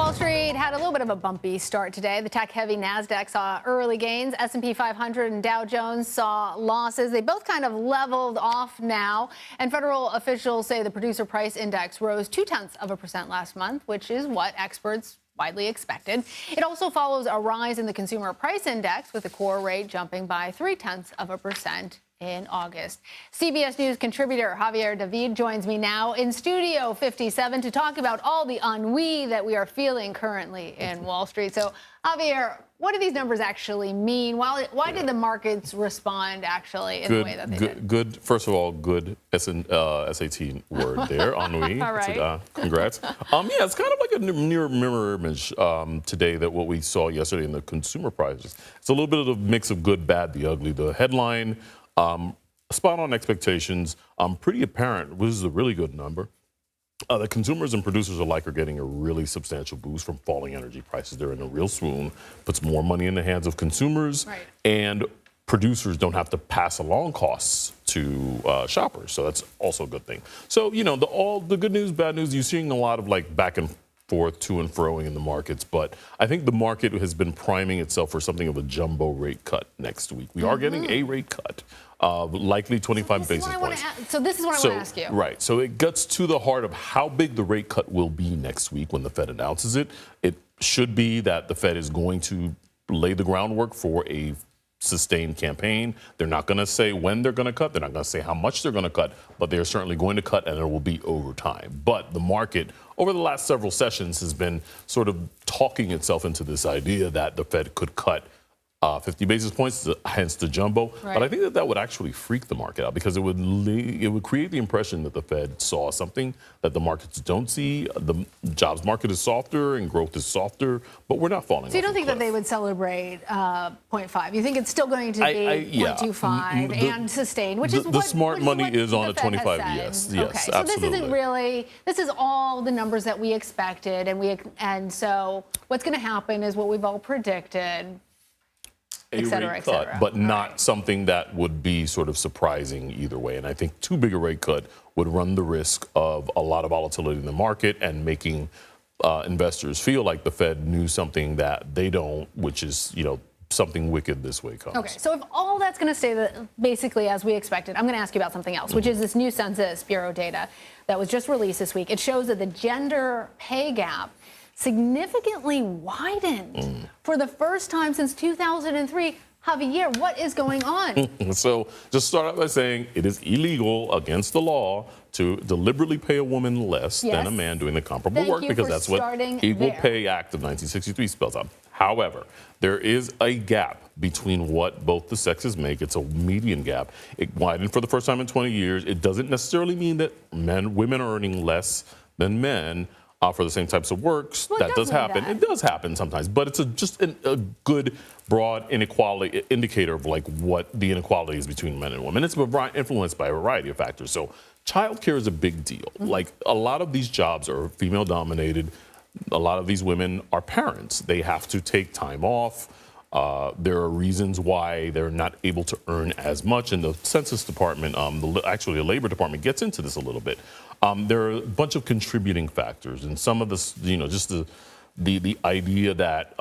Wall Street had a little bit of a bumpy start today. The tech-heavy NASDAQ saw early gains. S&P 500 and Dow Jones saw losses. They both kind of leveled off now. And federal officials say the producer price index rose 0.2% last month, which is what experts widely expected. It also follows a rise in the consumer price index, with the core rate jumping by 0.3% in August. CBS News contributor Javier David joins me now in Studio 57 to talk about all the ennui that we are feeling currently in Wall Street. So, Javier, what do these numbers actually mean? Why did the markets respond actually in the way that they did? Good. First of all, good SAT word there, ennui. All right. Congrats. Yeah, it's kind of like a mirror image today that what we saw yesterday in the consumer prices. It's a little bit of a mix of good, bad, the ugly. The headline, spot on expectations, pretty apparent. This is a really good number. The consumers and producers alike are getting a really substantial boost from falling energy prices. They're in a real swoon, puts more money in the hands of consumers, right, and producers don't have to pass along costs to shoppers. So that's also a good thing. So, you know, all the good news, bad news, you're seeing a lot of like back and forth, to and froing in the markets. But I think the market has been priming itself for something of a jumbo rate cut next week. We are getting a rate cut, likely 25 basis points. So this is what I want to ask you. Right. So it gets to the heart of how big the rate cut will be next week when the Fed announces it. It should be that the Fed is going to lay the groundwork for a sustained campaign. They're not going to say when they're going to cut. They're not going to say how much they're going to cut, but they're certainly going to cut, and it will be over time. But the market over the last several sessions has been sort of talking itself into this idea that the Fed could cut 50 basis points, hence the jumbo. Right. But I think that would actually freak the market out, because it would create the impression that the Fed saw something that the markets don't see. The jobs market is softer and growth is softer, but we're not falling off. So you don't think cliff. that they would celebrate 0.5? You think it's still going to be 0.25 and sustain, which is the smart money is on a 25. Yes, yes, okay. So absolutely. this isn't really. This is all the numbers that we expected, and so what's going to happen is what we've all predicted. Et cetera, et cetera. But not something that would be sort of surprising either way. And I think too big a rate cut would run the risk of a lot of volatility in the market and making investors feel like the Fed knew something that they don't, which is, you know, something wicked this way comes. Okay, so if all that's going to stay basically as we expected, I'm going to ask you about something else, which is this new Census Bureau data that was just released this week. It shows that the gender pay gap significantly widened for the first time since 2003. Javier, what is going on? So just start out by saying it is illegal against the law to deliberately pay a woman less than a man doing the comparable work, because that's what Equal Pay Act of 1963 spells out. However, there is a gap between what both the sexes make. It's a median gap. It widened for the first time in 20 years. It doesn't necessarily mean that women are earning less than men for the same types of works. Well, that does happen. It does happen sometimes, but it's just a good broad inequality indicator of like what the inequality is between men and women. It's influenced by a variety of factors. So childcare is a big deal. Like a lot of these jobs are female dominated. A lot of these women are parents. They have to take time off. There are reasons why they're not able to earn as much. And the Census Department, actually the Labor Department, gets into this a little bit. There are a bunch of contributing factors, and some of this, you know, just the idea that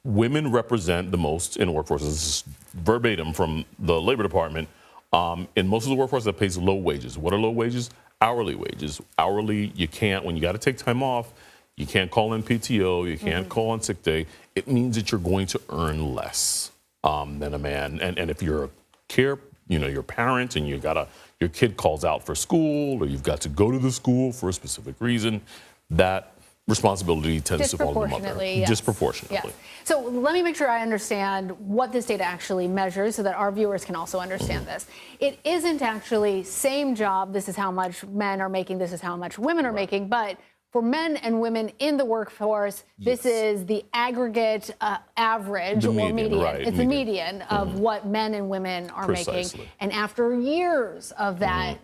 women represent the most in the workforce. This is verbatim from the Labor Department. In most of the workforce that pays low wages. What are low wages? Hourly wages. Hourly, you can't, when you got to take time off, you can't call in PTO, you can't call in sick day. It means that you're going to earn less than a man. And if you're your parent and your kid calls out for school, or you've got to go to the school for a specific reason, that responsibility tends to fall on the mother. Yes. Disproportionately. Yes. So let me make sure I understand what this data actually measures so that our viewers can also understand this. It isn't actually same job, this is how much men are making, this is how much women are making, but for men and women in the workforce, this is the aggregate average or median. Right, it's the median of what men and women are making. And after years of that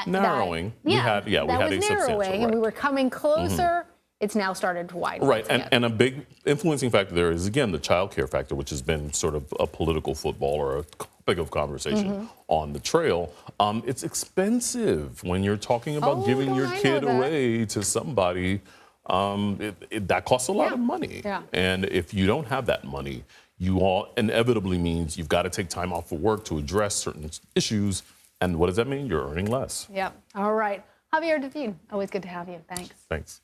narrowing, we had a substantial, and we were coming closer. It's now started to widen. Right, and a big influencing factor there is, again, the child care factor, which has been sort of a political football or a topic of conversation on the trail. It's expensive when you're talking about giving your kid away to somebody that costs a lot of money. Yeah. And if you don't have that money, you all inevitably means you've got to take time off of work to address certain issues. And what does that mean? You're earning less. Yep. All right. Javier David, always good to have you. Thanks. Thanks.